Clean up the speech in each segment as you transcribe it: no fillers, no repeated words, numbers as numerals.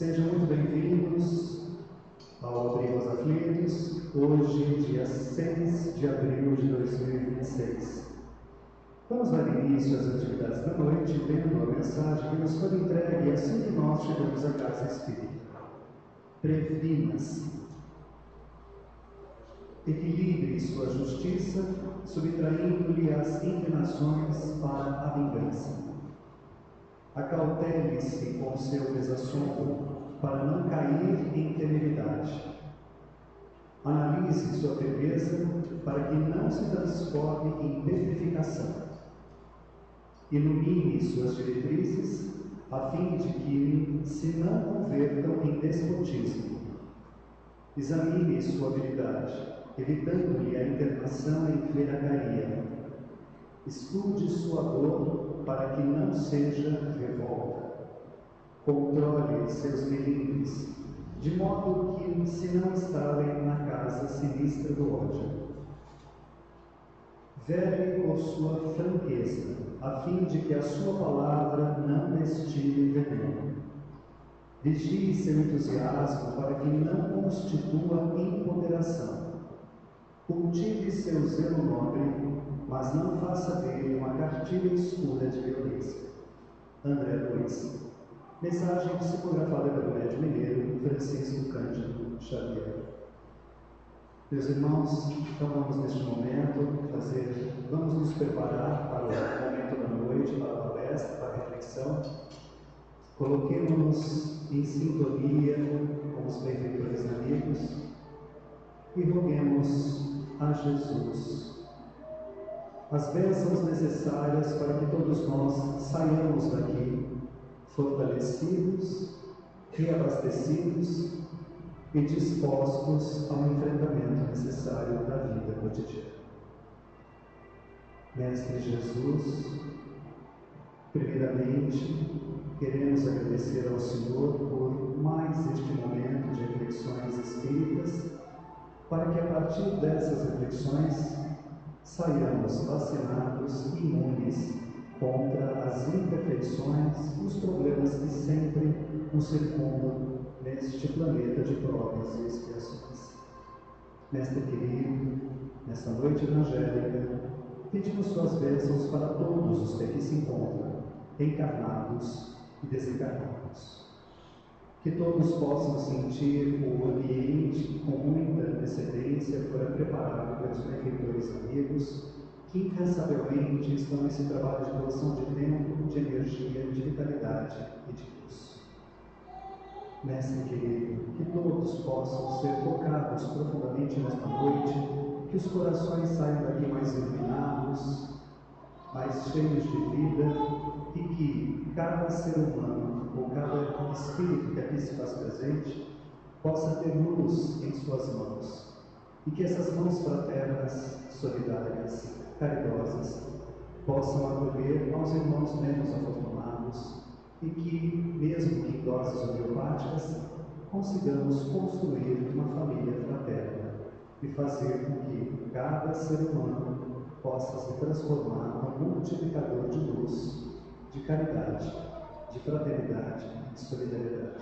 Sejam muito bem-vindos ao Abrigo aos Aflitos, hoje, dia 6 de abril de 2026. Vamos dar início às atividades da noite, lendo a mensagem que nos foi entregue assim que nós chegamos à casa espírita. Previna-se. Equilibre sua justiça, subtraindo-lhe as inclinações para a vingança. Acautele-se com seu desassombro, para não cair em temeridade. Analise sua beleza, para que não se transforme em petrificação. Ilumine suas diretrizes, a fim de que se não convertam em despotismo. Examine sua habilidade, evitando-lhe a internação em velhacaria. Estude sua dor, para que não seja revolta. Controle seus melindres, de modo que se não instalem na casa sinistra do ódio. Vele por sua franqueza, a fim de que a sua palavra não destile veneno. Vigie seu entusiasmo, para que não constitua imponderação. Cultive seu zelo nobre, mas não faça dele uma cartilha escura de violência. André Luiz. Mensagem psicografada pelo médium mineiro Francisco Cândido Xavier. Meus irmãos, então vamos neste momento vamos nos preparar para o momento da noite, para a palestra, para a reflexão. Coloquemos-nos em sintonia com os benfeitores amigos e roguemos a Jesus as bênçãos necessárias para que todos nós saiamos daqui fortalecidos, reabastecidos e dispostos ao enfrentamento necessário da vida cotidiana. Mestre Jesus, primeiramente, queremos agradecer ao Senhor por mais este momento de reflexões espíritas, para que a partir dessas reflexões saiamos vacinados, imunes contra as imperfeições e os problemas que sempre nos circundam neste planeta de provas e expiações. Mestre querido, nesta noite evangélica, pedimos suas bênçãos para todos os que aqui se encontram, encarnados e desencarnados. Que todos possam sentir o ambiente com muita antecedência fora preparado pelos benfeitores amigos que incansavelmente estão nesse trabalho de doação de tempo, de energia, de vitalidade e de luz. Mestre querido, que todos possam ser tocados profundamente nesta noite, que os corações saiam daqui mais iluminados, mais cheios de vida, e que cada ser humano, ou cada espírito que aqui se faz presente, possa ter luz em suas mãos, e que essas mãos fraternas, solidárias, caridosas, possam acolher aos irmãos menos afortunados, e que, mesmo que em doses homeopáticas, consigamos construir uma família fraterna e fazer com que cada ser humano possa se transformar num multiplicador de luz, de caridade, de fraternidade e de solidariedade.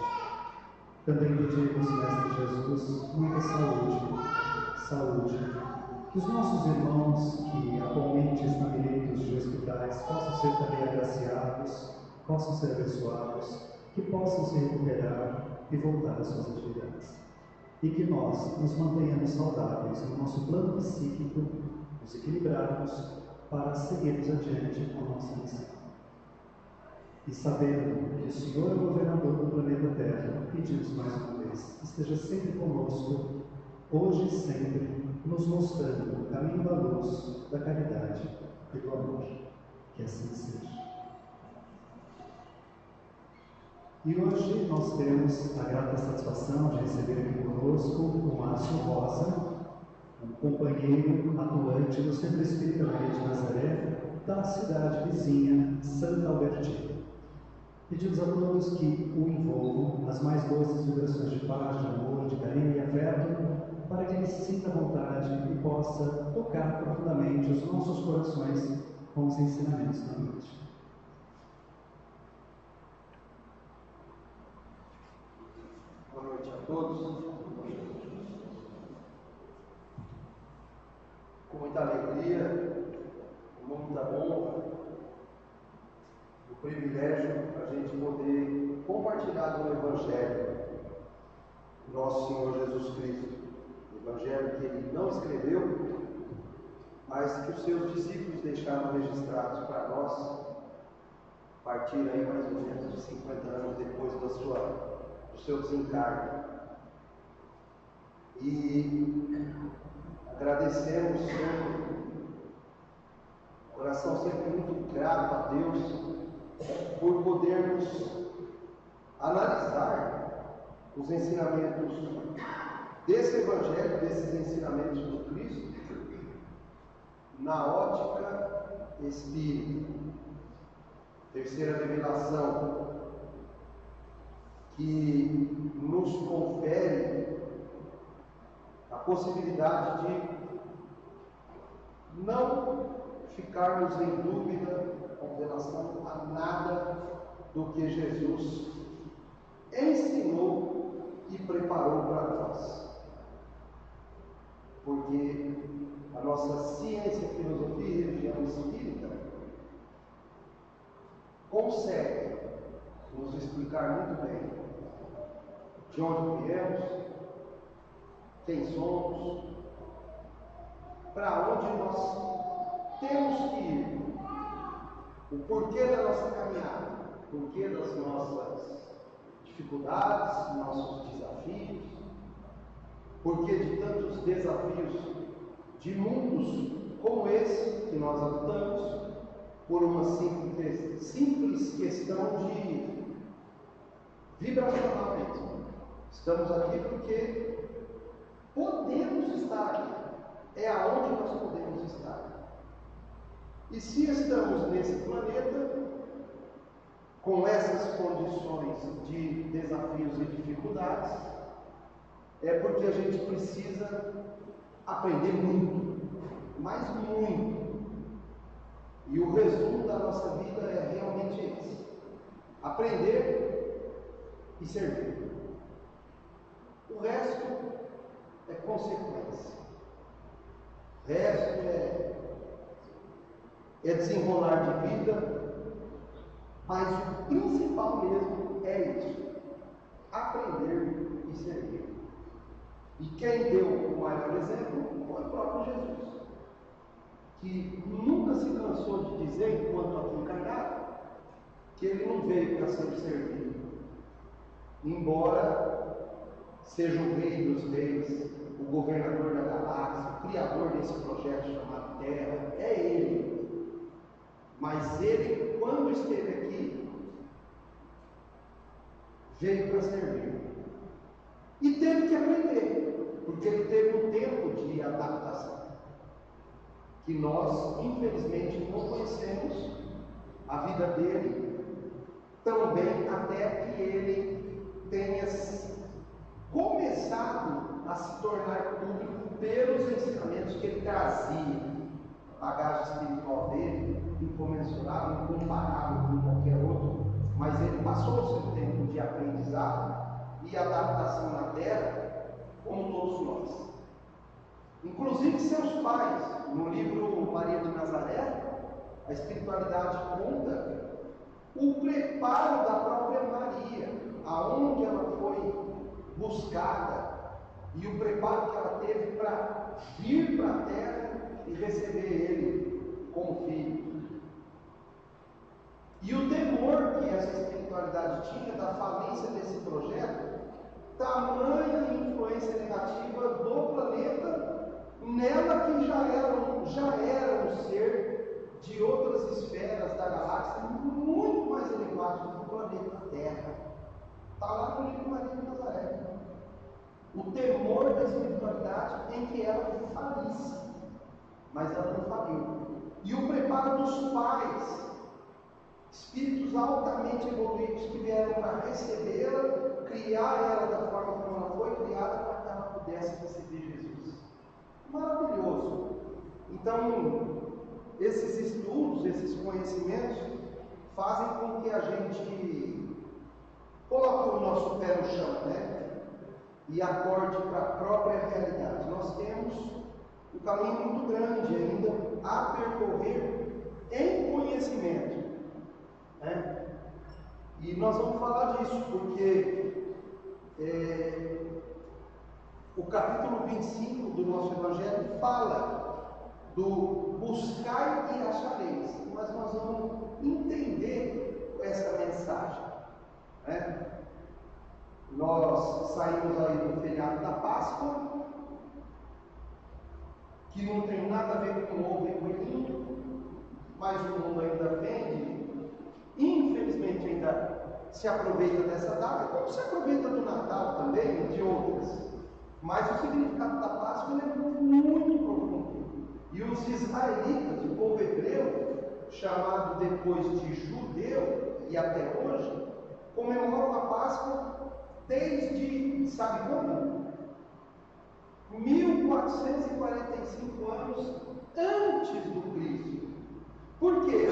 Também pedimos, Mestre Jesus, muita saúde, que os nossos irmãos que atualmente estão em leitos de hospitais possam ser também agraciados, possam ser abençoados, que possam se recuperar e voltar às suas atividades. E que nós nos mantenhamos saudáveis no nosso plano psíquico, nos equilibrarmos para seguirmos adiante com a nossa missão. E sabendo que o Senhor é o governador do planeta Terra, pedimos mais uma vez, esteja sempre conosco, hoje e sempre, nos mostrando o caminho da luz, da caridade e do amor. Que assim seja. E hoje nós temos a grata satisfação de receber aqui conosco o Márcio Rosa, um companheiro atuante do Centro Espírita Maria de Nazaré, da cidade vizinha, Santa Albertina. Pedimos a todos que o envolvam nas mais doces vibrações de paz, de amor, de carinho e afeto, para que ele se sinta à vontade e possa tocar profundamente os nossos corações com os ensinamentos da noite. noite a todos. Com muita alegria, com muita honra, o privilégio a gente poder compartilhar do Evangelho do nosso Senhor Jesus Cristo. O Evangelho que ele não escreveu, mas que os seus discípulos deixaram registrados para nós, a partir aí mais ou menos de 50 anos depois do seu desencarne. E agradecemos sempre, coração sempre muito grato a Deus por podermos analisar os ensinamentos desse Evangelho, desses ensinamentos de Cristo, na ótica espírita. Terceira revelação que nos confere a possibilidade de não ficarmos em dúvida com relação a nada do que Jesus ensinou e preparou para nós. Porque a nossa ciência, filosofia e religião espírita consegue nos explicar muito bem de onde viemos, quem somos, para onde nós temos que ir, o porquê da nossa caminhada, o porquê das nossas dificuldades, nossos desafios, porquê de tantos desafios de mundos como esse que nós habitamos, por uma simples questão de vibracional mesmo. Estamos aqui porque podemos estar aqui. É aonde nós podemos estar. E se estamos nesse planeta, com essas condições de desafios e dificuldades, é porque a gente precisa aprender muito, mas muito. E o resumo da nossa vida é realmente esse: aprender e servir. O resto é consequência. O resto é desenrolar de vida, mas o principal mesmo é isso: aprender e servir. E quem deu o maior exemplo foi o próprio Jesus, que nunca se cansou de dizer, enquanto aqui encarnado, que ele não veio para ser servido. Embora seja o rei dos reis, o governador da galáxia, o criador desse projeto chamado Terra, é ele. Mas ele, quando esteve aqui, veio para servir. E teve que aprender, porque ele teve um tempo de adaptação, que nós, infelizmente, não conhecemos a vida dele tão bem, até que ele tenha começado a se tornar público pelos ensinamentos que ele trazia. A bagagem espiritual dele, incomensurável, incomparável com qualquer outro, mas ele passou o seu tempo de aprendizado e adaptação na Terra, como todos nós. Inclusive seus pais. No livro Maria de Nazaré, a espiritualidade conta o preparo da própria Maria, aonde ela foi buscada, e o preparo que ela teve para vir para a Terra e receber ele como filho. E o temor que essa espiritualidade tinha da falência desse projeto, tamanha influência negativa do planeta nela, que já era um ser de outras esferas da galáxia muito mais elevado do que o planeta Terra. Está lá no livro Maria de Nazaré. O temor da espiritualidade em que ela falisse, mas ela não faliu. E o preparo dos pais, espíritos altamente evoluídos que vieram para recebê-la, criar ela da forma como ela foi criada, para que ela pudesse receber Jesus. Maravilhoso. Então, esses estudos, esses conhecimentos fazem com que a gente coloque o nosso pé no chão, né? e acorde para a própria realidade. Nós temos um caminho muito grande ainda a percorrer em conhecimento, né? E nós vamos falar disso, porque o capítulo 25 do nosso Evangelho fala do buscar e achareis, mas nós vamos entender essa mensagem, né? Nós saímos aí do feriado da Páscoa, que não tem nada a ver com ovo e coelhinho, mas o mundo ainda vende, infelizmente ainda se aproveita dessa data, como se aproveita do Natal também, de outras. Mas o significado da Páscoa é muito profundo. E os israelitas, o povo hebreu, chamado depois de judeu e até hoje, comemoram a Páscoa desde, sabe quando? 1445 anos antes do Cristo. Por quê?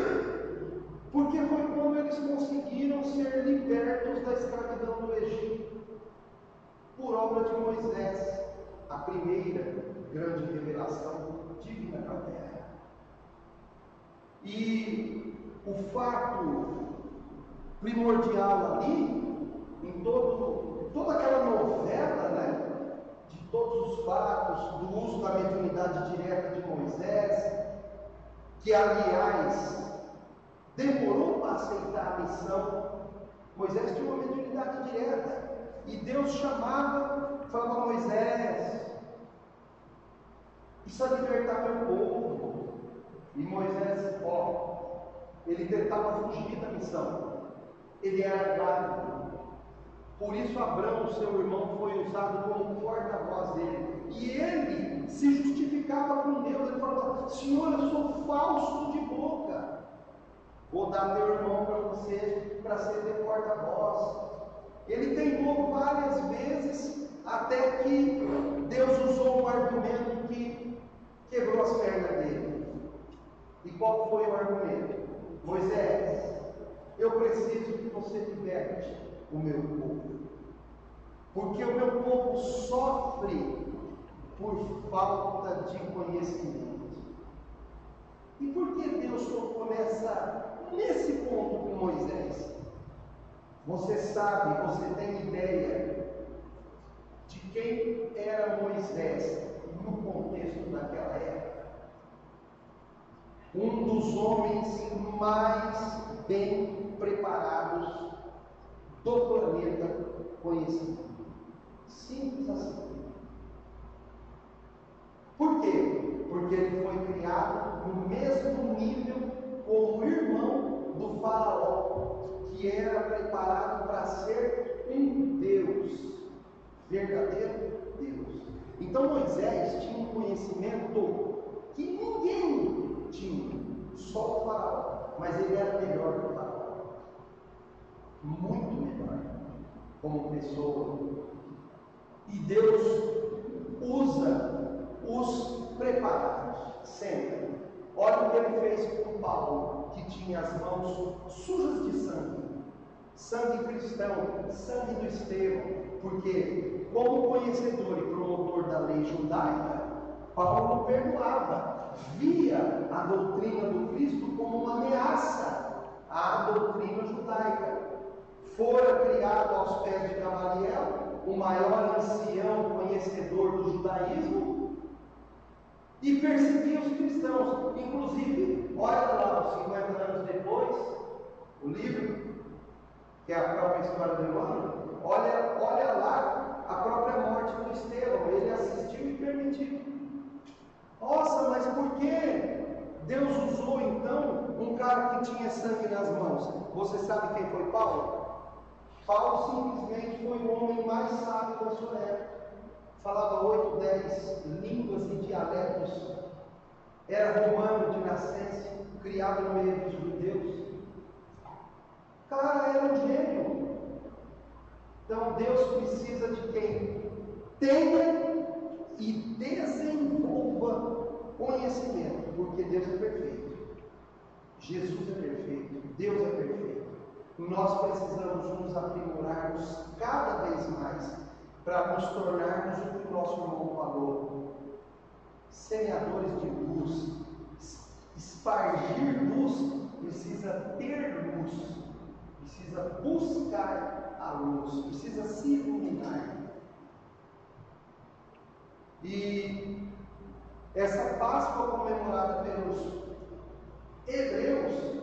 Porque foi quando eles conseguiram ser libertos da escravidão do Egito, por obra de Moisés, a primeira grande revelação divina na terra. E o fato primordial ali, em toda aquela novela, né, de todos os fatos, do uso da mediunidade direta de Moisés, que aliás demorou para aceitar a missão. Moisés tinha uma mediunidade direta, e Deus falava a Moisés: precisa libertar meu povo. E Moisés, ele tentava fugir da missão, ele era gado. Por isso Abrão, seu irmão, foi usado como porta-voz dele. E ele se justificava com Deus. Ele falava: Senhor, eu sou falso de boca. Vou dar meu irmão para você, para ser teu porta-voz. Ele tentou várias vezes, até que Deus usou um argumento que quebrou as pernas dele. E qual foi o argumento? Moisés, eu preciso que você liberte o meu povo, porque o meu povo sofre por falta de conhecimento. E por que Deus tocou nesse ponto com Moisés? Você sabe, você tem ideia de quem era Moisés no contexto daquela época? Um dos homens mais bem preparados do planeta conhecido. Simples assim. Por quê? Porque ele foi criado no mesmo nível com o irmão do faraó, que era preparado para ser um Deus, verdadeiro Deus. Então Moisés tinha um conhecimento que ninguém tinha, só o faraó, mas ele era melhor que o faraó, muito melhor como pessoa. E Deus usa os preparados sempre. Olha o que ele fez com Paulo, que tinha as mãos sujas de sangue cristão, sangue do Estevão, porque como conhecedor e promotor da lei judaica, Paulo perdoava, via a doutrina do Cristo como uma ameaça à doutrina judaica. Fora criado aos pés de Gamaliel, o maior ancião conhecedor do judaísmo, e perseguia os cristãos. Inclusive, olha lá, 50 anos depois, o livro, que é a própria história do Emmanuel, olha lá a própria morte do Estevão. Ele assistiu e permitiu. Nossa, mas por que Deus usou então um cara que tinha sangue nas mãos? Você sabe quem foi Paulo? Paulo simplesmente foi o homem mais sábio da sua época. Falava 8, 10 línguas e dialetos. Era romano de nascença, criado no meio dos judeus. Cara, era um gênio. Então Deus precisa de quem tenha e desenvolva conhecimento, porque Deus é perfeito. Jesus é perfeito, Deus é perfeito. Nós precisamos nos aprimorarmos cada vez mais para nos tornarmos o que o nosso irmão falou, semeadores de luz. Espargir luz precisa ter luz, precisa buscar a luz, precisa se iluminar. E essa Páscoa comemorada pelos hebreus,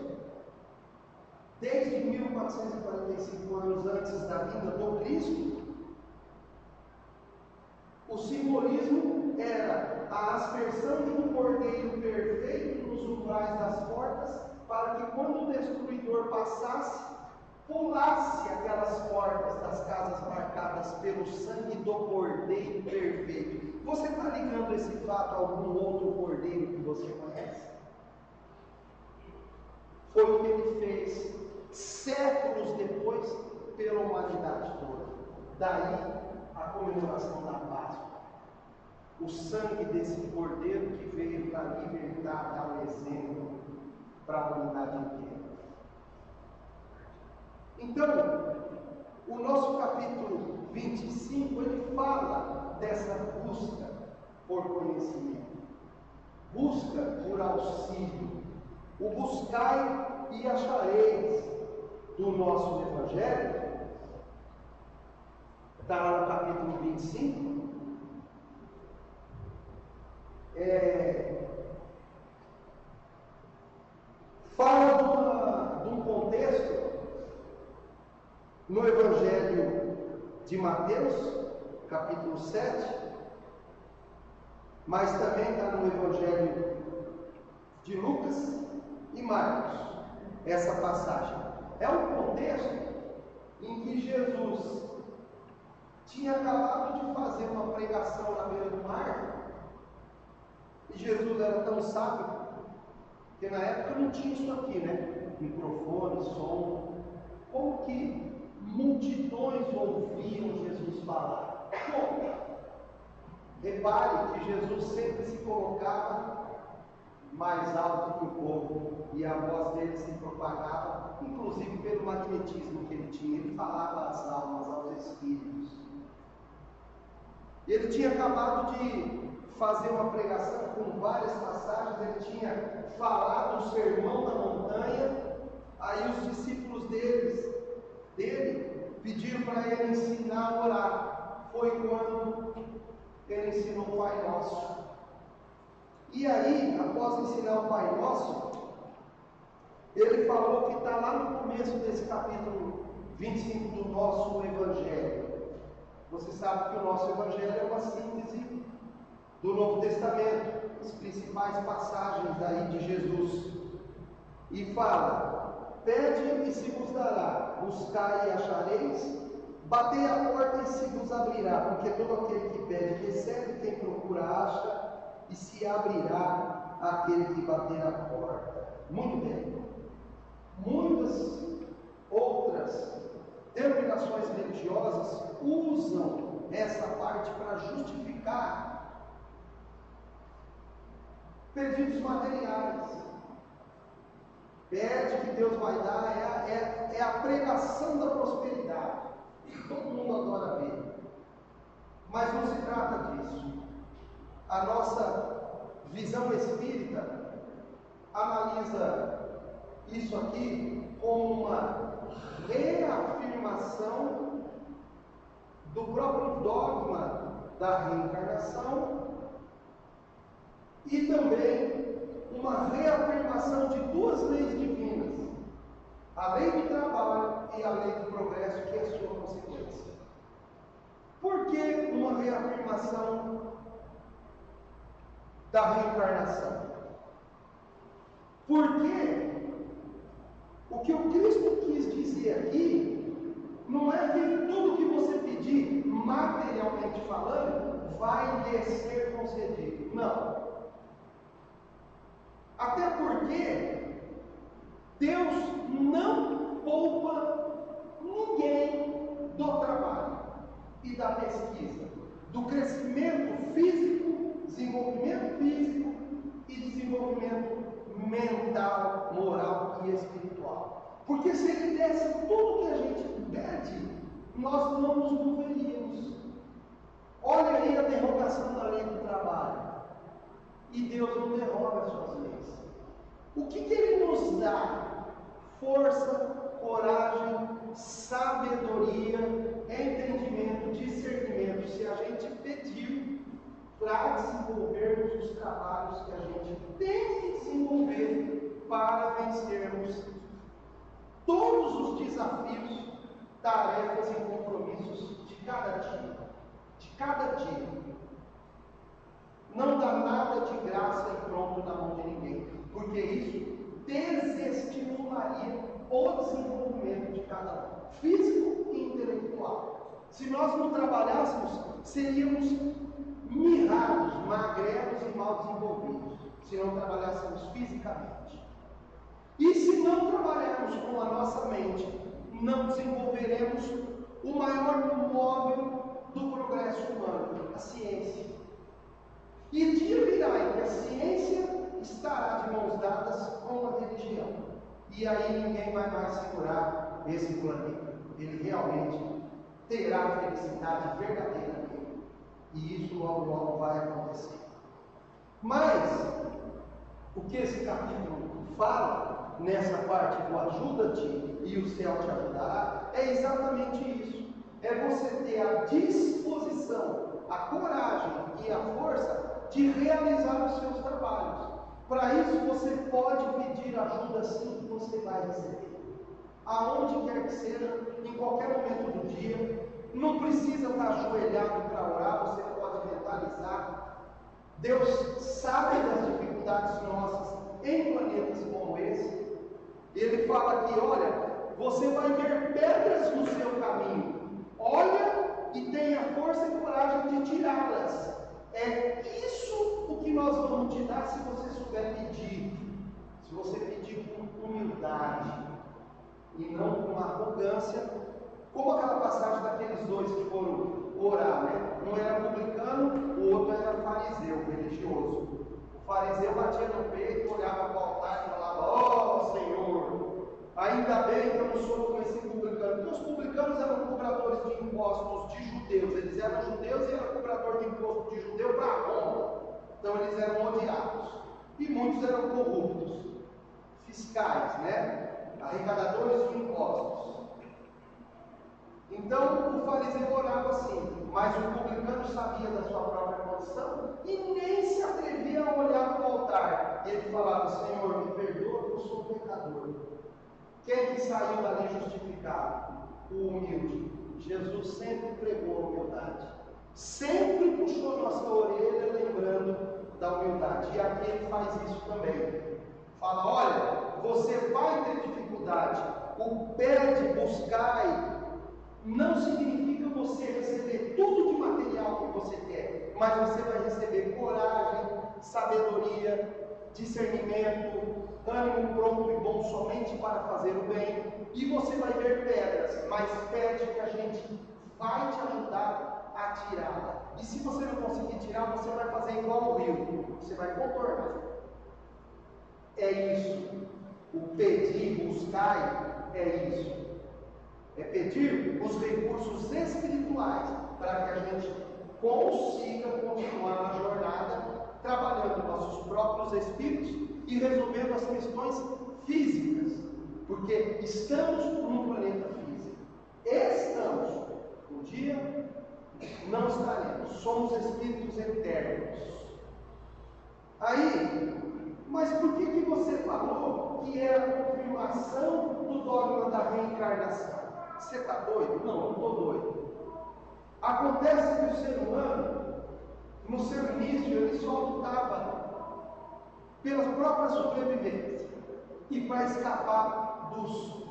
desde 1445 anos antes da vinda do Cristo, o simbolismo era a aspersão de um cordeiro perfeito nos umbrais das portas, para que quando o destruidor passasse, pulasse aquelas portas das casas marcadas pelo sangue do cordeiro perfeito. Você está ligando esse fato a algum outro cordeiro que você conhece? Foi o que ele fez séculos depois pela humanidade toda. Daí a comemoração da Páscoa. O sangue desse cordeiro que veio para libertar, dar um exemplo para a humanidade inteira. Então, o nosso capítulo 25, ele fala dessa busca por conhecimento, busca por auxílio, o buscai e achareis do nosso Evangelho. Está lá no capítulo 25. Fala de um contexto no Evangelho de Mateus, capítulo 7, mas também está no Evangelho de Lucas e Marcos, essa passagem. É um contexto em que Jesus tinha acabado de fazer uma pregação na beira do mar, e Jesus era tão sábio, que na época não tinha isso aqui, né? Microfone, som. Como que multidões ouviam Jesus falar? Como? Repare que Jesus sempre se colocava mais alto que o povo, e a voz dele se propagava, inclusive pelo magnetismo que ele tinha. Ele falava às almas, aos espíritos. Ele tinha acabado de fazer uma pregação com várias passagens. Ele tinha falado o sermão da montanha. Aí os discípulos dele pediram para ele ensinar a orar. Foi quando ele ensinou o Pai Nosso. E aí, após ensinar o Pai Nosso, ele falou que está lá no começo desse capítulo 25 do nosso Evangelho. Você sabe que o nosso Evangelho é uma síntese do Novo Testamento, as principais passagens aí de Jesus. E fala: pede e se vos dará, buscai e achareis, batei a porta e se vos abrirá, porque todo aquele que pede recebe, quem procura acha, e se abrirá aquele que bater a porta. Muito bem. Muitas outras denominações religiosas usam essa parte para justificar pedidos materiais. Pede que Deus vai dar, é a pregação da prosperidade. Todo mundo adora ver. Mas não se trata disso. A nossa visão espírita analisa isso aqui como uma reafirmação do próprio dogma da reencarnação e também uma reafirmação de duas leis divinas: a lei do trabalho e a lei do progresso, que é a sua consequência. Por que uma reafirmação da reencarnação? Porque o que o Cristo quis dizer aqui não é que tudo que você pedir, materialmente falando, vai lhe ser concedido. Não. Até porque Deus não poupa ninguém do trabalho e da pesquisa, do crescimento físico, desenvolvimento físico e desenvolvimento mental, moral e espiritual. Porque se ele desse tudo que a gente pede, nós não nos moveríamos. aí a derrogação da lei do trabalho. E Deus não derroga as suas leis. O que Ele nos dá? Força, coragem, sabedoria, entendimento, discernimento, se a gente pedir para desenvolvermos os trabalhos que a gente tem que desenvolver para vencermos todos os desafios, tarefas e compromissos de cada dia. De cada dia. Não dá nada de graça e pronto na mão de ninguém, porque isso desestimularia o desenvolvimento de cada um, físico e intelectual. Se nós não trabalhássemos, seríamos mirrados, magrelos e mal desenvolvidos, se não trabalhássemos fisicamente. E se não trabalharmos com a nossa mente, não desenvolveremos o maior móvel do progresso humano, a ciência. E dia virá em que a ciência estará de mãos dadas com a religião. E aí ninguém vai mais segurar esse planeta. Ele realmente terá a felicidade verdadeira nele. E isso logo, logo vai acontecer. Mas, o que esse capítulo fala, nessa parte do ajuda-te e o céu te ajudará, é exatamente isso. É você ter a disposição, a coragem e a força de realizar os seus trabalhos. Para isso você pode pedir ajuda sim, que você vai receber. Aonde quer que seja, em qualquer momento do dia, não precisa estar ajoelhado para orar, você pode mentalizar. Deus sabe das dificuldades nossas em planetas como esse. Ele fala aqui, olha, você vai ver pedras no seu caminho. Olha e tenha força e coragem de tirá-las. É isso o que nós vamos te dar se você souber pedir. Se você pedir com humildade e não com arrogância, como aquela passagem daqueles dois que foram orar, né? Um era publicano, o outro era fariseu, religioso. O fariseu batia no peito, olhava para o altar e falava, ó Senhor, ainda bem que eu não sou como esse publicano. Porque os publicanos eram cobradores de impostos de judeus. Eles eram judeus e eram cobrador de imposto de judeu para Roma. Então eles eram odiados. E muitos eram corruptos, fiscais, né? Arrecadadores de impostos. Então o fariseu orava assim, mas o publicano sabia da sua própria condição e nem se atrevia a olhar para o altar. E ele falava, Senhor, me perdoa, eu sou pecador. Quem que saiu dali justificado? O humilde. Jesus sempre pregou a humildade. Sempre puxou nossa orelha lembrando da humildade. E aqui ele faz isso também. Fala, olha, você vai ter dificuldade. O pede, buscai, não significa você receber tudo de material que você quer. Mas você vai receber coragem, sabedoria, discernimento, ânimo pronto e bom somente para fazer o bem, e você vai ver pedras, mas pede que a gente vai te ajudar a tirá-la. E se você não conseguir tirar, você vai fazer igual ao rio, você vai contornar. É isso. O pedir, buscar, é isso. É pedir os recursos espirituais para que a gente consiga continuar na jornada, trabalhando nossos próprios espíritos e resolvendo as questões físicas, porque estamos num planeta físico. Estamos. Um dia não estaremos. Somos espíritos eternos. Aí, mas por que você falou que é a confirmação do dogma da reencarnação? Você está doido? Não, eu não estou doido. Acontece que o ser humano, no seu início, ele só lutava pela própria sobrevivência e para escapar dos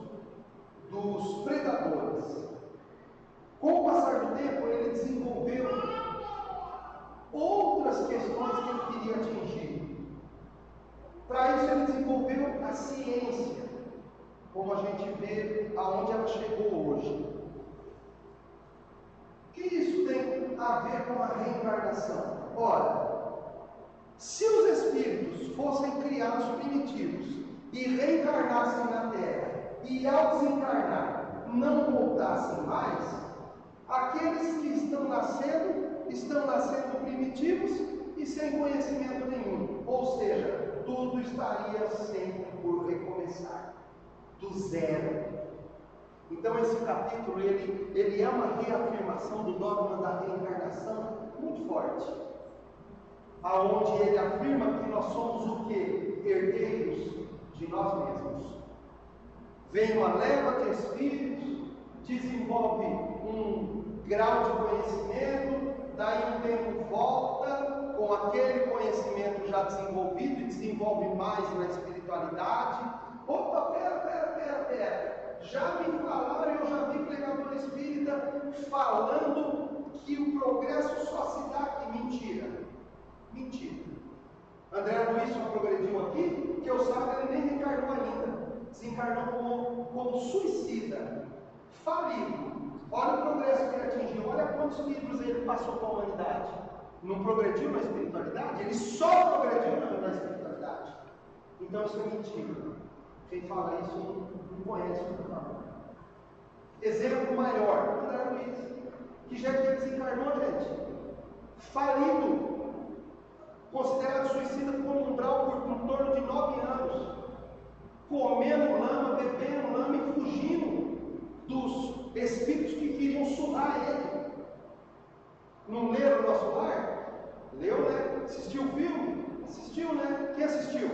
predadores. Com o passar do tempo, ele desenvolveu outras questões que ele queria atingir. Para isso, ele desenvolveu a ciência, como a gente vê aonde ela chegou hoje. O que isso tem a ver com a reencarnação? Ora, se os espíritos fossem criados primitivos e reencarnassem na Terra, e ao desencarnar não voltassem mais, aqueles que estão nascendo estão nascendo primitivos e sem conhecimento nenhum. Ou seja, tudo estaria sempre por recomeçar, do zero. Então esse capítulo, ele é uma reafirmação do dogma da reencarnação muito forte. Aonde ele afirma que nós somos o quê? Herdeiros de nós mesmos. Vem uma leva de espíritos, desenvolve um grau de conhecimento, daí um tempo volta com aquele conhecimento já desenvolvido e desenvolve mais na espiritualidade. Opa, pera, já me falaram, eu já vi pregador espírita falando que o progresso só se dá aqui. Mentira. André Luiz só progrediu aqui, que eu saiba, ele nem reencarnou ainda. Desencarnou como suicida, falido. Olha o progresso que ele atingiu, olha quantos livros ele passou para a humanidade. Não progrediu na espiritualidade? Ele só progrediu na espiritualidade. Então isso é mentira. Quem fala isso não conhece o que fala. Exemplo maior, André Luiz, que já desencarnou, gente, falido, considerado suicida por um umbral por em torno de 9 anos, comendo lama, bebendo lama e fugindo dos espíritos que queriam surrar ele. Não leram o Nosso Lar? Leu, né? Assistiu o filme? Assistiu, né? Quem assistiu?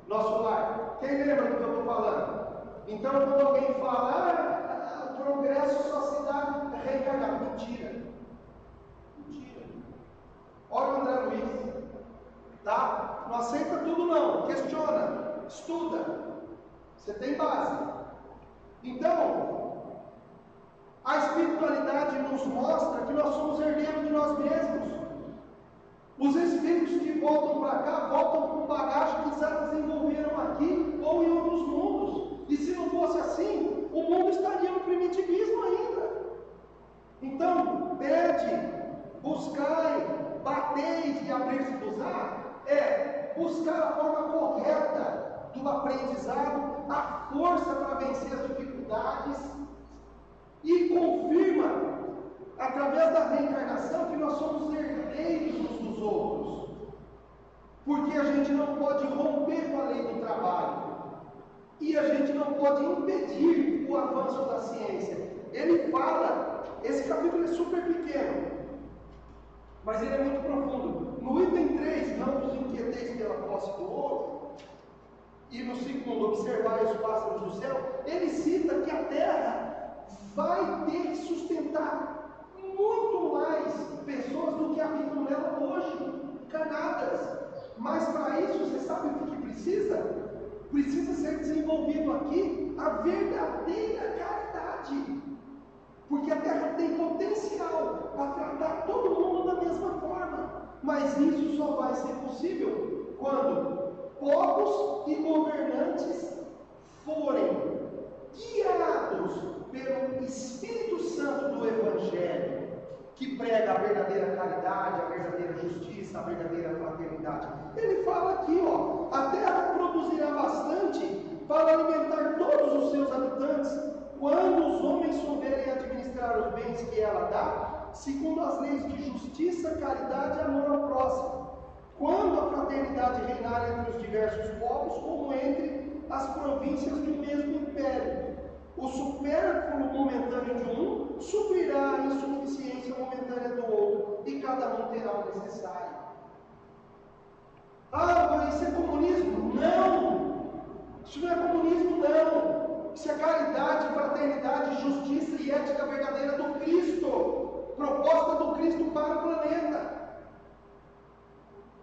Nosso Lar. Quem lembra do que eu estou falando? Então, quando alguém fala, o progresso só se dá reencarnado. Mentira. Olha o André Luiz. Tá? Não aceita tudo não. Questiona. Estuda. Você tem base. Então, a espiritualidade nos mostra que nós somos herdeiros de nós mesmos. Os espíritos que voltam para cá, voltam com bagagem que já desenvolveram aqui ou em outros mundos. E se não fosse assim, o mundo estaria no primitivismo ainda. Então, pede, buscai, bateis e abrir-se-vos-á, é buscar a forma correta do aprendizado, a força para vencer as dificuldades, e confirma, através da reencarnação, que nós somos herdeiros uns dos outros. Porque a gente não pode romper com a lei do trabalho. E a gente não pode impedir o avanço da ciência. Ele fala, esse capítulo é super pequeno, mas ele é muito profundo. No item 3, não vos inquieteis pela posse do ouro, e no segundo, observai os pássaros do céu, ele cita que a terra vai ter que sustentar muito mais pessoas do que habitam nela hoje, encarnadas. Mas para isso, você sabe o que precisa? Precisa ser desenvolvido aqui a verdadeira caridade. Porque a Terra tem potencial para tratar todo mundo da mesma forma. Mas isso só vai ser possível quando povos e governantes forem guiados pelo Espírito Santo do Evangelho, que prega a verdadeira caridade, a verdadeira justiça, a verdadeira fraternidade. Ele fala aqui, ó, a terra produzirá bastante para alimentar todos os seus habitantes, quando os homens souberem administrar os bens que ela dá, segundo as leis de justiça, caridade e amor ao próximo. Quando a fraternidade reinar entre os diversos povos, como entre as províncias do mesmo império, o supérfluo momentâneo de um suprirá a insuficiência momentânea do outro, e cada um terá o necessário. Ah, mas isso é comunismo? Não! Isso não é comunismo, não! Isso é caridade, fraternidade, justiça e ética verdadeira do Cristo, proposta do Cristo para o planeta.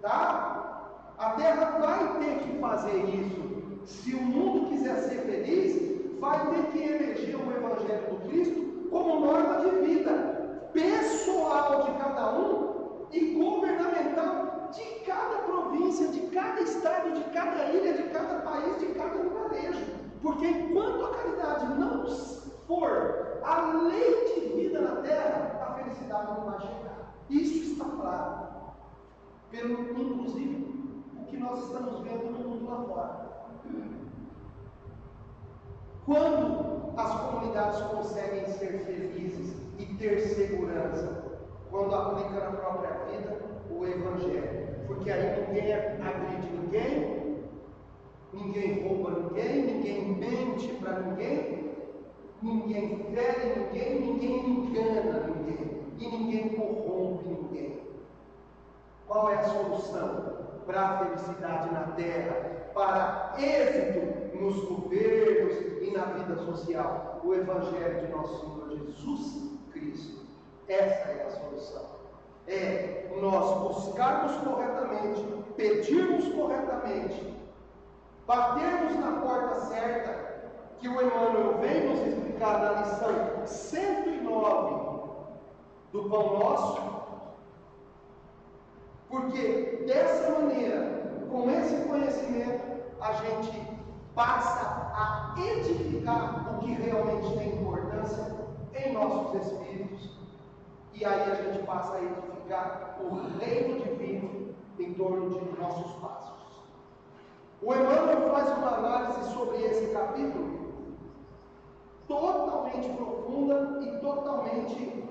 Tá? A Terra vai ter que fazer isso. Se o mundo quiser ser feliz, vai ter que eleger o Evangelho do Cristo como norma de vida pessoal de cada um e governamental de cada província, de cada estado, de cada ilha, de cada país, de cada lugarejo. Porque enquanto a caridade não for a lei de vida na terra, a felicidade não vai chegar. Isso está claro. Pelo, inclusive, o que nós estamos vendo no mundo lá fora. Quando as comunidades conseguem ser felizes e ter segurança, quando aplica na própria vida o Evangelho. Porque aí ninguém agride ninguém, ninguém rouba ninguém, ninguém mente para ninguém, ninguém fere ninguém, ninguém engana ninguém e ninguém corrompe ninguém. Qual é a solução para a felicidade na terra, para êxito nos governos e na vida social? O Evangelho de nosso Senhor Jesus Cristo. Essa é a solução. É nós buscarmos corretamente, pedirmos corretamente, batermos na porta certa, que o Emmanuel vem nos explicar na lição 109 do Pão Nosso, porque dessa maneira, com esse conhecimento, a gente passa a edificar o que realmente tem importância em nossos espíritos, e aí a gente passa a edificar o reino divino em torno de nossos passos. O Emmanuel faz uma análise sobre esse capítulo totalmente profunda e totalmente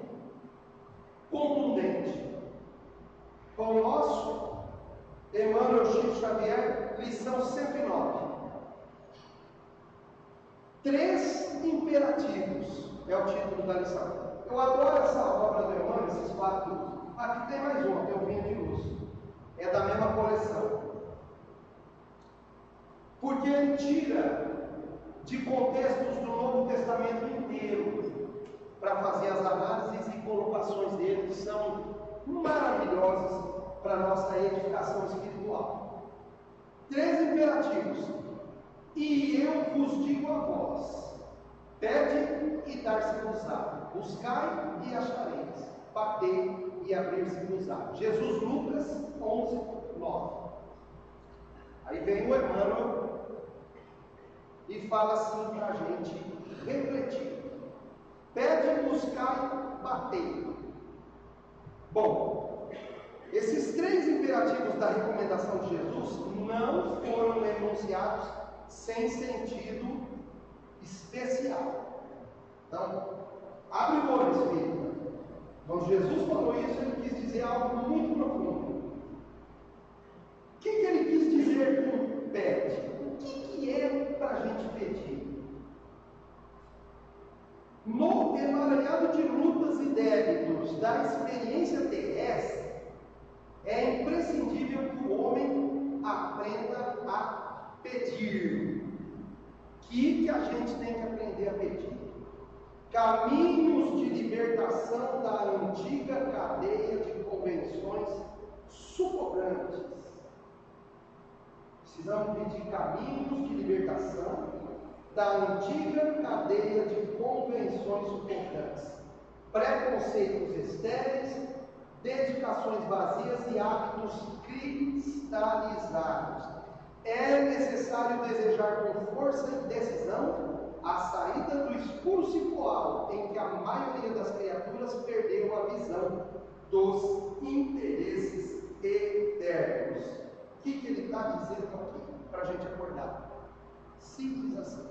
contundente. Pão Nosso, Emmanuel Chico Xavier, lição 109. 3 imperativos é o título da lição. Eu adoro essa obra do Emmanuel, esses 4. Aqui tem mais uma, tem o Vinho de Luz. É da mesma coleção. Porque ele tira de contextos do Novo Testamento inteiro para fazer as análises e colocações dele, que são maravilhosas para a nossa edificação espiritual. 3 imperativos. E eu vos digo a vós: pede e dar-se-vos-á, buscai e achareis, batei e abrir-se-vos-á. Jesus, Lucas 11, 9. Aí vem o Emmanuel e fala assim para a gente refletir: pede, buscai, batei. Bom, esses 3 imperativos da recomendação de Jesus não foram enunciados sem sentido especial. Então, abre o olho, espírita. Quando Jesus falou isso, ele quis dizer algo muito profundo. O que ele quis dizer com pede? O que é para a gente pedir? No emaranhado de lutas e débitos da experiência terrestre, é imprescindível que o homem aprenda a pedir. O que a gente tem que aprender a pedir? Caminhos de libertação da antiga cadeia de convenções sufocantes. Precisamos pedir caminhos de libertação da antiga cadeia de convenções sufocantes, preconceitos estéreis, dedicações vazias e hábitos cristalizados. É necessário desejar com força e decisão a saída do escuro cipoal em que a maioria das criaturas perdeu a visão dos interesses eternos. O que ele está dizendo aqui para a gente acordar? Simples assim.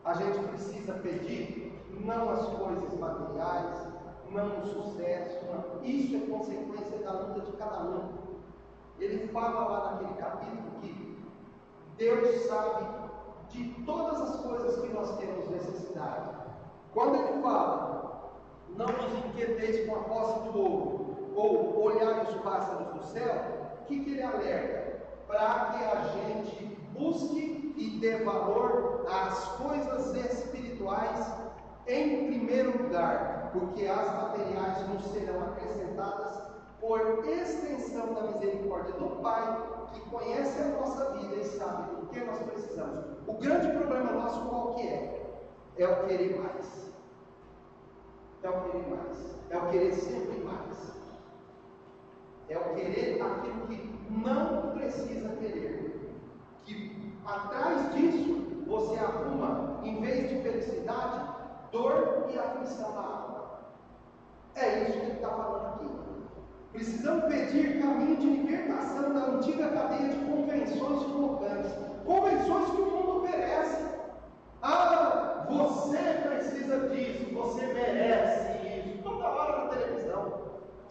A gente precisa pedir não as coisas materiais, não o sucesso, não. Isso é consequência da luta de cada um. Ele fala lá naquele capítulo que Deus sabe de todas as coisas que nós temos necessidade. Quando ele fala, não vos inquieteis com a posse do ouro, ou olhai os pássaros do céu, o que ele alerta? Para que a gente busque e dê valor às coisas espirituais em primeiro lugar, porque as materiais nos serão acrescentadas por extensão da misericórdia do Pai, que conhece a nossa vida e sabe do que nós precisamos. O grande problema nosso qual que é? É o querer mais. É o querer mais. É o querer sempre mais. É o querer aquilo que não precisa querer. Que atrás disso você arruma, em vez de felicidade, dor e aflição na alma. É isso que ele está falando aqui. Precisamos pedir caminho de libertação da antiga cadeia de convenções sufocantes. Convenções que o mundo oferece. Ah, você precisa disso, você merece isso. Toda hora na televisão.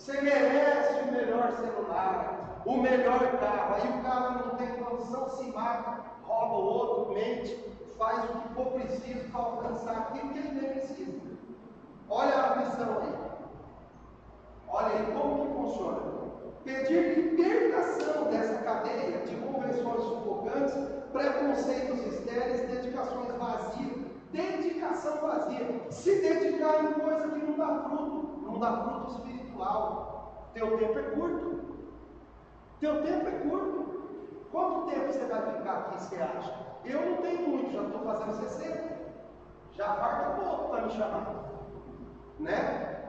Você merece o melhor celular, o melhor carro. Aí o carro não tem condição, se mata, rouba o outro, mente, faz o que for preciso para alcançar aquilo que ele nem precisa. Olha a visão aí. Olha aí como que funciona. Pedir libertação dessa cadeia de convenções sufocantes, preconceitos estéreis, dedicações vazias. Dedicação vazia. Se dedicar em coisa que não dá fruto espiritual. Teu tempo é curto. Teu tempo é curto. Quanto tempo você vai ficar aqui, você acha? Eu não tenho muito, já estou fazendo 60. Já falta pouco para me chamar. Né?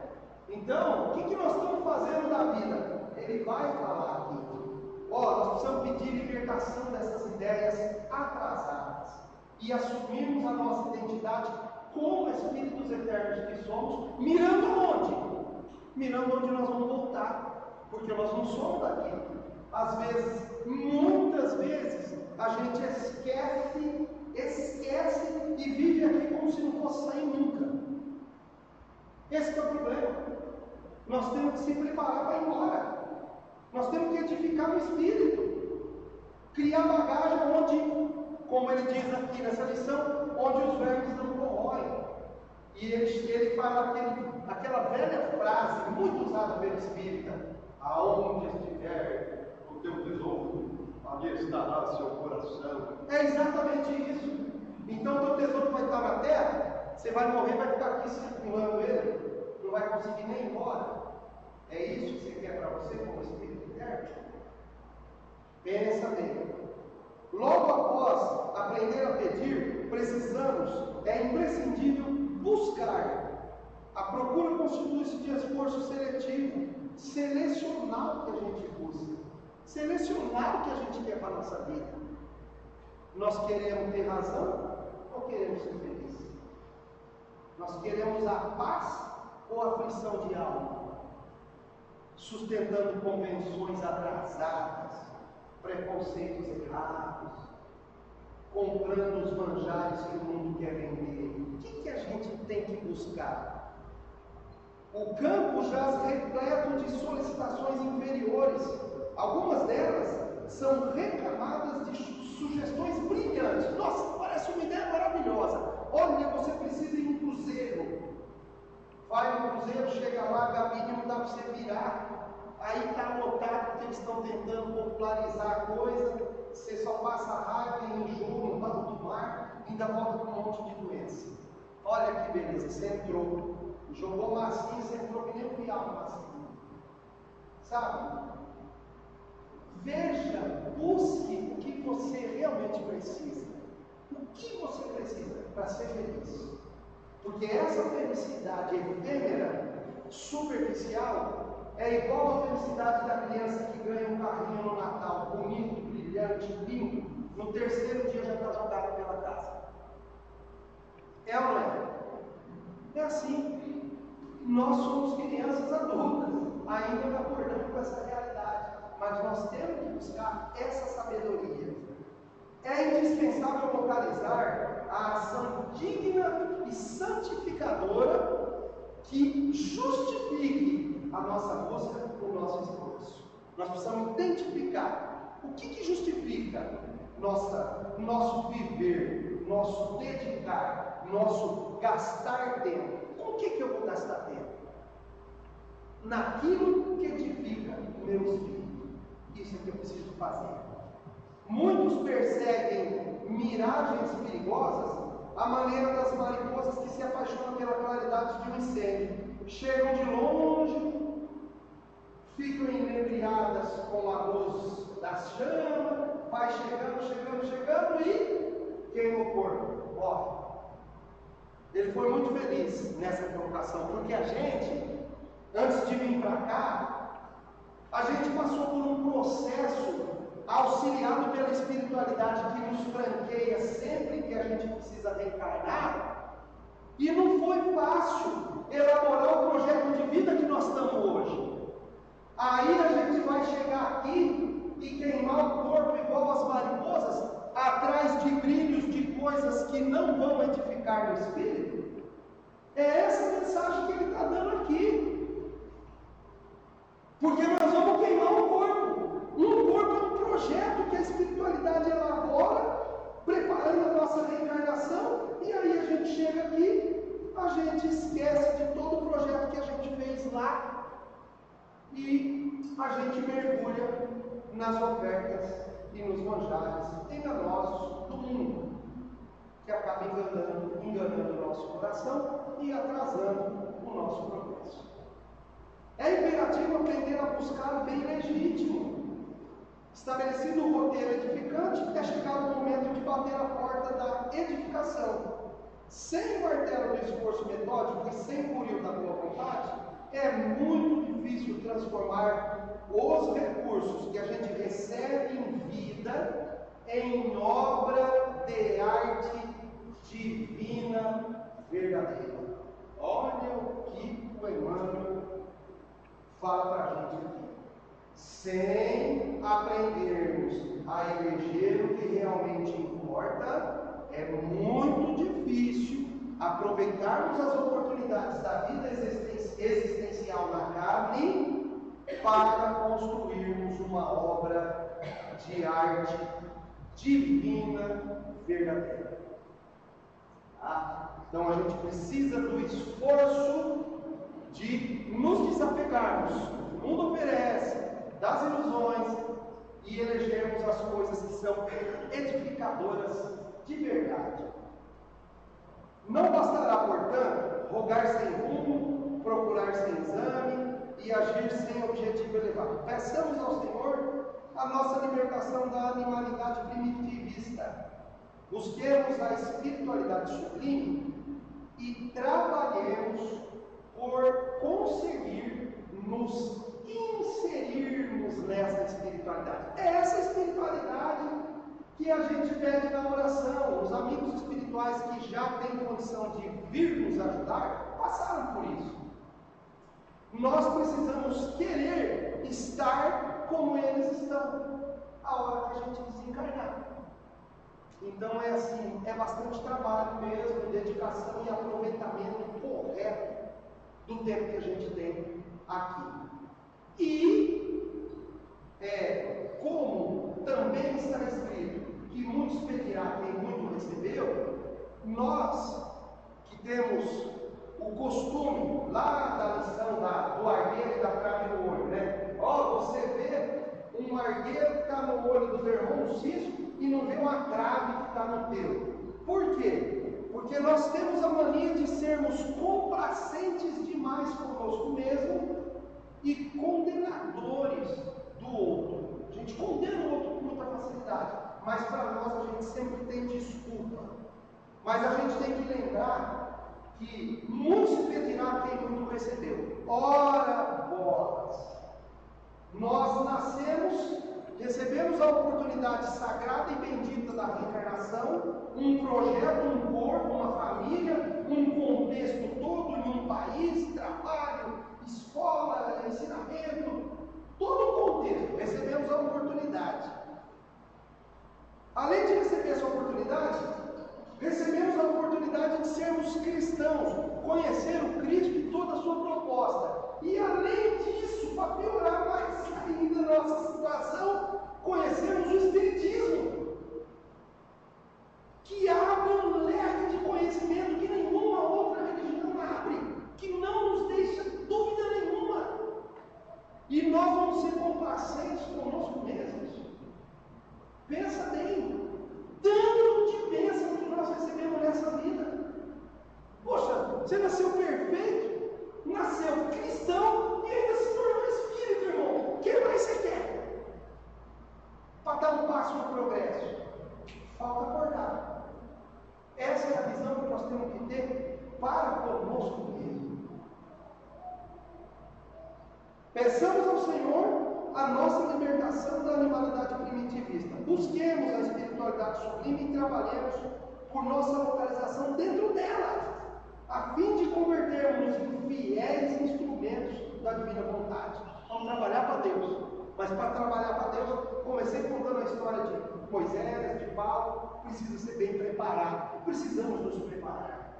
Então, o que nós estamos fazendo da vida? Ele vai falar aqui. Nós precisamos pedir libertação dessas ideias atrasadas e assumirmos a nossa identidade como espíritos eternos que somos, mirando onde? Mirando onde nós vamos voltar, porque nós não somos daqui. Às vezes, muitas vezes, a gente esquece e vive aqui como se não fosse sair nunca. Esse é o problema. Nós temos que se preparar para ir embora. Nós temos que edificar no espírito, criar bagagem onde, como ele diz aqui nessa lição, onde os vermes não corroem. E ele fala aquela velha frase, muito usada pelo espírita: aonde estiver o teu tesouro, ali estará seu coração. É exatamente isso. Então, o teu tesouro vai estar na terra, você vai morrer, vai ficar aqui circulando ele, não vai conseguir nem ir embora. É isso que você quer para você como espírito eterno? Pensa bem. Logo após aprender a pedir, é imprescindível buscar. A procura constitui-se de esforço seletivo, selecionar o que a gente busca, selecionar o que a gente quer para a nossa vida. Nós queremos ter razão ou queremos ser felizes? Nós queremos a paz ou a aflição de alma? Sustentando convenções atrasadas, preconceitos errados, comprando os manjares que o mundo quer vender. O que a gente tem que buscar? O campo jaz repleto de solicitações inferiores. Algumas delas são recamadas de sugestões brilhantes. Nossa, parece uma ideia maravilhosa. Olha, você precisa ir no cruzeiro. Vai no cruzeiro, chega lá, a cabine não dá para você virar. Aí está lotado porque eles estão tentando popularizar a coisa. Você só passa raiva e enjoo no banco do mar, ainda volta com um monte de doença. Olha que beleza, você entrou, jogou massinha, você entrou que nem um piau massinha. Sabe? Veja, busque o que você realmente precisa. O que você precisa para ser feliz? Porque essa felicidade efêmera, superficial, é igual a felicidade da criança que ganha um carrinho no Natal, bonito, brilhante, lindo. No terceiro dia já está jogado pela casa. É ou não é? É assim. Nós somos crianças adultas, ainda não acordamos com essa realidade. Mas nós temos que buscar essa sabedoria. É indispensável localizar a ação digna e santificadora que justifique a nossa busca, o nosso esforço. Nós precisamos identificar o que justifica nosso viver, nosso dedicar, nosso gastar tempo. Com o que eu vou gastar tempo? Naquilo que edifica o meu espírito. Isso é que eu preciso fazer. Muitos perseguem miragens perigosas à maneira das mariposas que se apaixonam pela claridade de um incêndio. Chegam de longe, ficam inebriadas com a luz das chamas, vai chegando e queima o corpo, morre. Ele foi muito feliz nessa colocação, porque a gente, antes de vir para cá, a gente passou por um processo auxiliado pela espiritualidade que nos franqueia sempre que a gente precisa reencarnar, e não foi fácil elaborar o projeto de vida que nós estamos hoje. Aí a gente vai chegar aqui e queimar o corpo igual as mariposas, atrás de brilhos de coisas que não vão edificar no espírito. É essa mensagem que ele está dando aqui. e a gente mergulha nas ofertas e nos manjares enganosos do mundo, que acaba enganando o nosso coração e atrasando o nosso progresso. É imperativo aprender a buscar o bem legítimo, estabelecido o roteiro edificante, é chegado o momento de bater a porta da edificação. Sem o martelo do esforço metódico e sem o buril da boa vontade, é muito difícil transformar os recursos que a gente recebe em vida em obra de arte divina verdadeira. Olha o que o Emmanuel fala para a gente aqui. Sem aprendermos a eleger o que realmente importa, é muito difícil aproveitarmos as oportunidades da vida existencial na carne para construirmos uma obra de arte divina verdadeira. Então a gente precisa do esforço de nos desapegarmos do que o mundo oferece, das ilusões, e elegermos as coisas que são edificadoras de verdade. Não bastará, portanto, rogar sem rumo, procurar sem exame e agir sem objetivo elevado. Peçamos ao Senhor a nossa libertação da animalidade primitivista. Busquemos a espiritualidade sublime e trabalhemos por conseguir nos inserirmos nessa espiritualidade. É essa espiritualidade que a gente pede na oração. Os amigos espirituais que já têm condição de vir nos ajudar, passaram por isso. Nós precisamos querer estar como eles estão, a hora que a gente desencarnar. Então é assim, é bastante trabalho mesmo, dedicação e aproveitamento correto do tempo que a gente tem aqui. E como também está escrito que muitos pedirá quem muito recebeu, nós que temos o costume lá da lição do argueiro e da trave no olho, né? Você vê um argueiro que está no olho do teu irmão, um cisco, e não vê uma trave que está no teu. Por quê? Porque nós temos a mania de sermos complacentes demais conosco mesmo e condenadores do outro. A gente condena o outro com muita facilidade, mas para nós a gente sempre tem desculpa. Mas a gente tem que lembrar que muito se pedirá quem muito recebeu. Ora, bolas! Nós nascemos, recebemos a oportunidade sagrada e bendita da reencarnação, um projeto, um corpo, uma família, um contexto todo em um país, trabalho, escola, ensinamento, todo o contexto. Recebemos a oportunidade. Além de receber essa oportunidade, recebemos a oportunidade de sermos cristãos, conhecer o Cristo e toda a sua proposta. E além disso, para piorar mais ainda a nossa situação, conhecemos o Espiritismo, que abre um leque de conhecimento que nenhuma outra religião abre, que não nos deixa dúvida nenhuma. E nós vamos ser complacentes conosco mesmos. Pensa bem, tanto de bênção que nós recebemos nessa vida. Poxa, você nasceu perfeito, nasceu cristão e ainda se tornou espírito, irmão. O que mais você quer? Para dar um passo no progresso, falta acordar. Essa é a visão que nós temos que ter para conosco mesmo. Peçamos ao Senhor a nossa libertação da animalidade primitivista. Busquemos a espiritualidade sublime e trabalhemos por nossa localização dentro dela, a fim de convertermos em fiéis instrumentos da divina vontade. Vamos trabalhar para Deus. Mas para trabalhar para Deus, comecei contando a história de Moisés, de Paulo, precisa ser bem preparado. Precisamos nos preparar.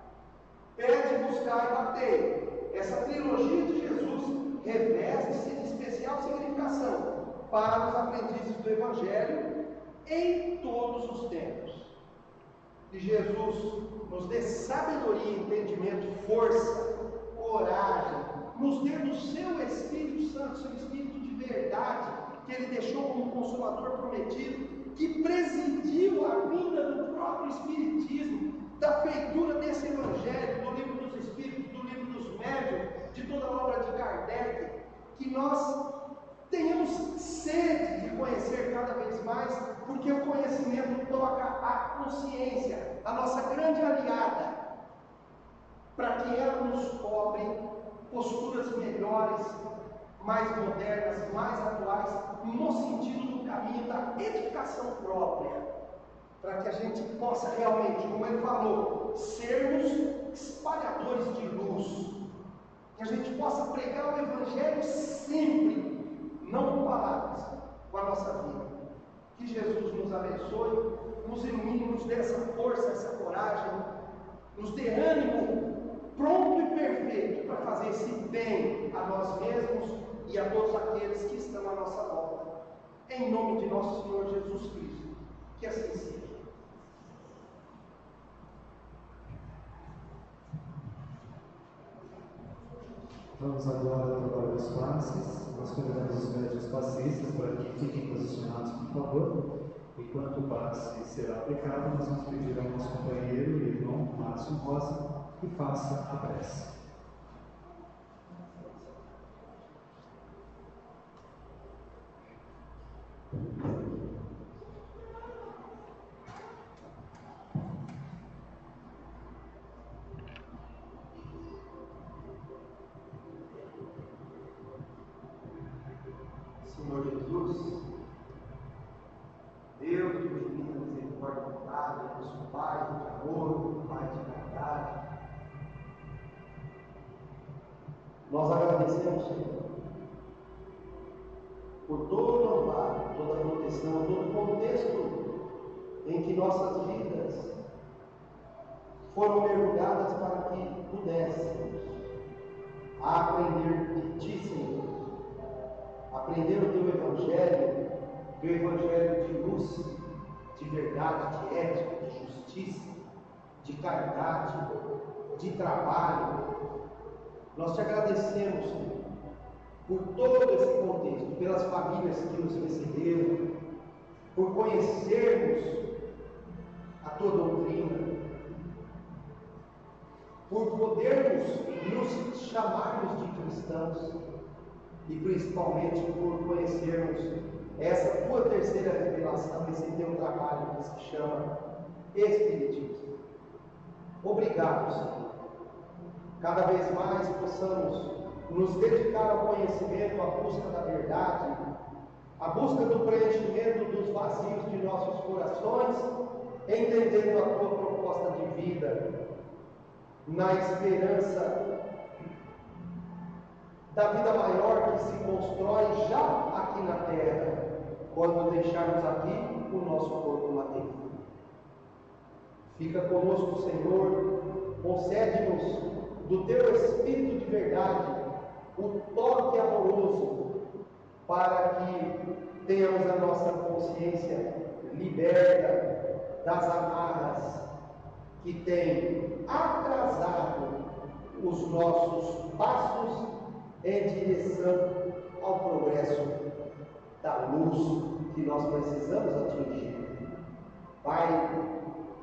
Pede, buscar e bater. Essa trilogia de Jesus reveste-se de especial significação para os aprendizes do Evangelho em todos os tempos. Que Jesus nos dê sabedoria, entendimento, força, coragem, nos dê do seu Espírito Santo Santo, seu Espírito de verdade, que Ele deixou como Consolador prometido, que presidiu a vinda do próprio Espiritismo, da feitura desse Evangelho, do Livro dos Espíritos, do Livro dos Médiuns, de toda a obra de Kardec, que nós tenhamos sede de conhecer cada vez mais, porque o conhecimento toca a consciência, a nossa grande aliada, para que ela nos cobre posturas melhores, mais modernas, mais atuais, no sentido do caminho da edificação própria, para que a gente possa realmente, como ele falou, sermos espalhadores de luz, que a gente possa pregar o Evangelho sempre, não com palavras, com a nossa vida. Que Jesus nos abençoe, nos ilumine, nos dê essa força, essa coragem, nos dê ânimo pronto e perfeito para fazer esse bem a nós mesmos e a todos aqueles que estão à nossa volta. Em nome de nosso Senhor Jesus Cristo. Que assim seja. Vamos agora ao trabalho dos passes. Nós convidamos os médios passistas para que fiquem posicionados, por favor. Enquanto o passe será aplicado, nós vamos pedir ao nosso companheiro e irmão Márcio Rosa que faça a prece. Senhor Jesus, Deus de divina misericórdia e bondade, nosso Pai de amor, Pai de caridade, nós agradecemos, Senhor, por todo o amparo, toda a proteção, todo o contexto em que nossas vidas foram mergulhadas para que pudéssemos aprender de Ti, Senhor. Aprender o Teu Evangelho, o Evangelho de luz, de verdade, de ética, de justiça, de caridade, de trabalho. Nós Te agradecemos, Senhor, por todo esse contexto, pelas famílias que nos receberam, por conhecermos a Tua doutrina, por podermos nos chamarmos de cristãos, e principalmente por conhecermos essa Tua terceira revelação, esse Teu trabalho que se chama Espiritismo. Obrigado, Senhor. Cada vez mais possamos nos dedicar ao conhecimento, à busca da verdade, à busca do preenchimento dos vazios de nossos corações, entendendo a Tua proposta de vida, na esperança da vida maior que se constrói já aqui na terra, quando deixarmos aqui o nosso corpo material. Fica conosco, Senhor, concede-nos do Teu Espírito de verdade o toque amoroso, para que tenhamos a nossa consciência liberta das amarras que têm atrasado os nossos passos em direção ao progresso da luz que nós precisamos atingir. Pai,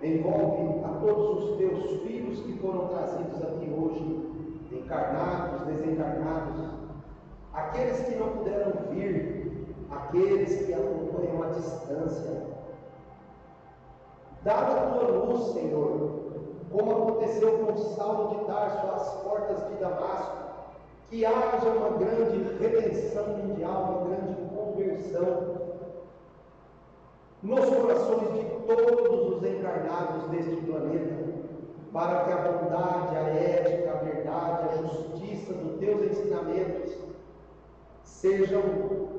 envolve a todos os Teus filhos que foram trazidos aqui hoje, encarnados, desencarnados, aqueles que não puderam vir, aqueles que acompanham à distância. Dada a Tua luz, Senhor, como aconteceu com Saulo de Tarso às portas de Damasco, que haja uma grande redenção mundial, uma grande conversão nos corações de todos os encarnados deste planeta, para que a bondade, a ética, a verdade, a justiça dos Teus ensinamentos sejam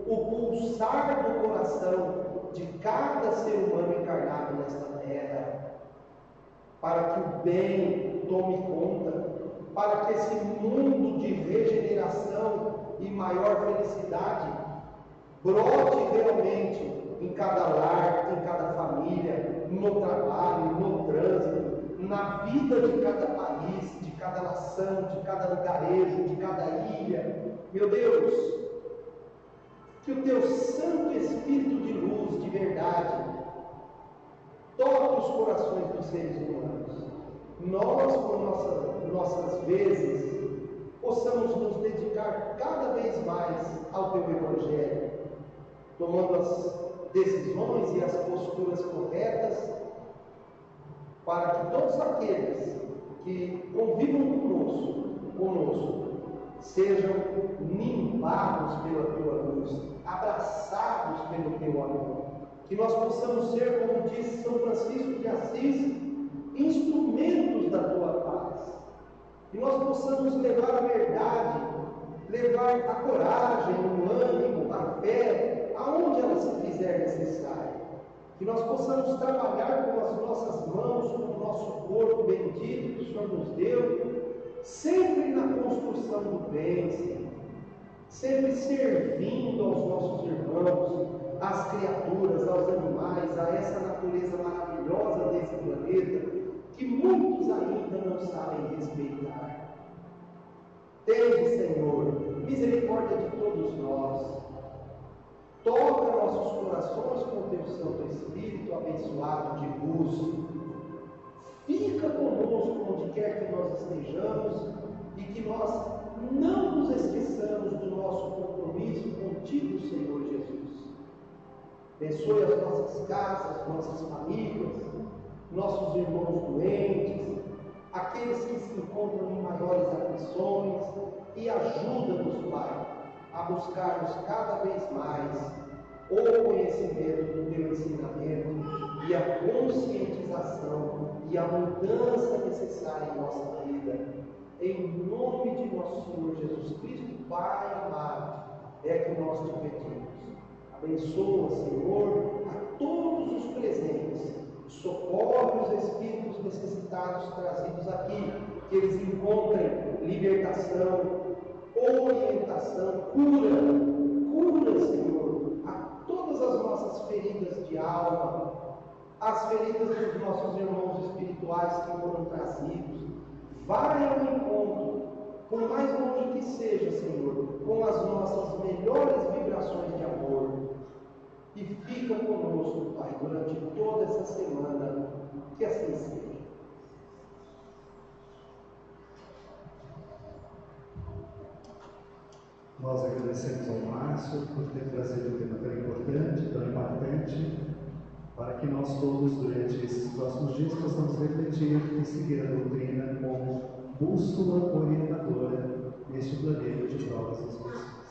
o pulsar do coração de cada ser humano encarnado nesta terra, para que o bem tome conta, para que esse mundo de regeneração e maior felicidade brote realmente em cada lar, em cada família, no trabalho, no trânsito, na vida de cada país, de cada nação, de cada lugarejo, de cada ilha. Meu Deus, que o teu Santo Espírito de luz, de verdade, toque os corações dos seres humanos. Nós, por nossas vezes, possamos nos dedicar cada vez mais ao teu Evangelho, tomando as decisões e as posturas corretas, para que todos aqueles que convivam conosco sejam limpados pela tua luz, abraçados pelo teu amor. Que nós possamos ser, como disse São Francisco de Assis, instrumentos da tua paz. Que nós possamos levar a verdade, levar a coragem, o ânimo, a fé, aonde ela se fizer necessária. Que nós possamos trabalhar com as nossas mãos, com o nosso corpo bendito que o Senhor nos deu, sempre na construção do bem, Senhor. Sempre servindo aos nossos irmãos, às criaturas, aos animais, a essa natureza maravilhosa desse planeta, que muitos ainda não sabem respeitar. Tende, Senhor, misericórdia de todos nós. Toca nossos corações com o teu Santo Espírito abençoado de luz. Fica conosco onde quer que nós estejamos e que nós não nos esqueçamos do nosso compromisso contigo, Senhor Jesus. Abençoe as nossas casas, nossas famílias, nossos irmãos doentes, aqueles que se encontram em maiores aflições, e ajuda-nos, Pai, a buscarmos cada vez mais o conhecimento do teu ensinamento e a conscientização e a mudança necessária em nossa vida. Em nome de nosso Senhor Jesus Cristo, Pai amado, é que nós te pedimos. Abençoa, Senhor, a todos os presentes. Socorre os espíritos necessitados trazidos aqui, que eles encontrem libertação, orientação, cura, Senhor, a todas as nossas feridas de alma, as feridas dos nossos irmãos espirituais que foram trazidos. Vai ao encontro, por mais longe que seja, Senhor, com as nossas melhores vibrações de amor. E fica conosco, Pai, durante toda essa semana, que assim seja. Nós agradecemos ao Márcio por ter trazido um tema tão importante, tão impactante, para que nós todos, durante esses próximos dias, possamos refletir e seguir a doutrina como bússola orientadora neste planeta de provas e expiações.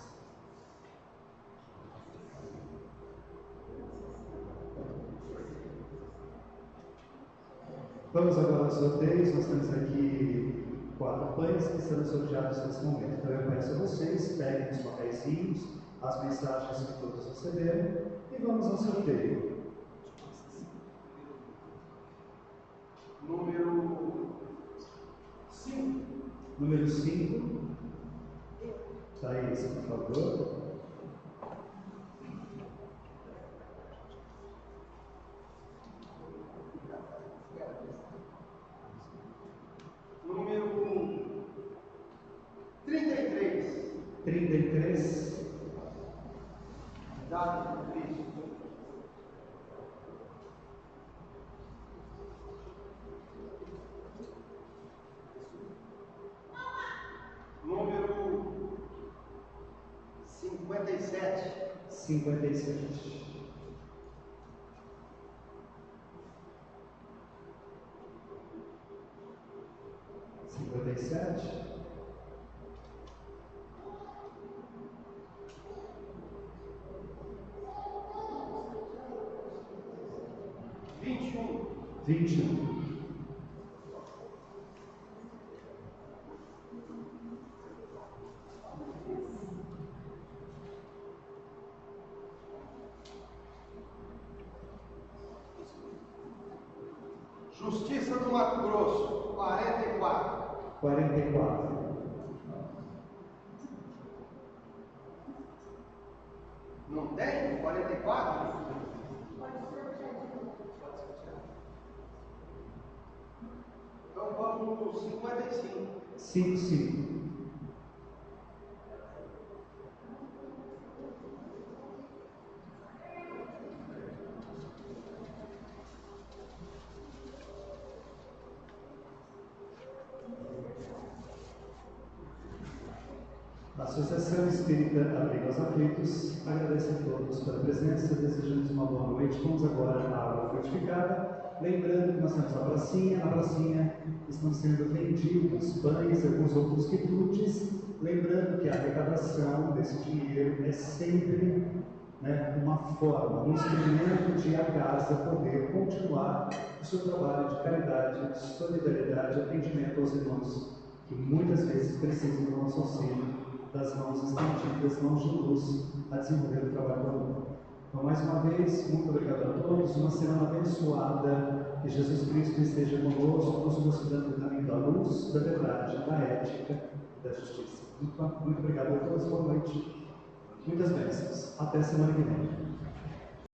Vamos agora aos sorteios. Nós temos aqui 4 pães que serão sorteados nesse momento. Então eu peço a vocês, peguem os papeizinhos, as mensagens que todos receberam e vamos ao sorteio. Número 5. Número 5. Thaís, por favor. Número 33. 33. Dado por Cristo. Número 57. 57. Vinte. Justiça do Mato Grosso, 44. 44. Não tem? 44? Então vamos no 55. 55. A Associação Espírita Abrigo aos Aflitos agradece a todos pela presença, desejamos uma boa noite. Vamos agora à água fortificada. Lembrando que nós temos a pracinha, na pracinha estão sendo vendidos pães e alguns outros quitutes. Lembrando que a arrecadação desse dinheiro é sempre uma forma, um instrumento de a casa poder continuar o seu trabalho de caridade, solidariedade, atendimento aos irmãos que muitas vezes precisam do nosso auxílio, das mãos estendidas, mãos de luz, a desenvolver o trabalho do mundo. Então, mais uma vez, muito obrigado a todos, uma semana abençoada, que Jesus Cristo esteja conosco, nos mostrando o caminho da luz, da verdade, da ética e da justiça. Muito obrigado a todos, boa noite, muitas bênçãos, até semana que vem.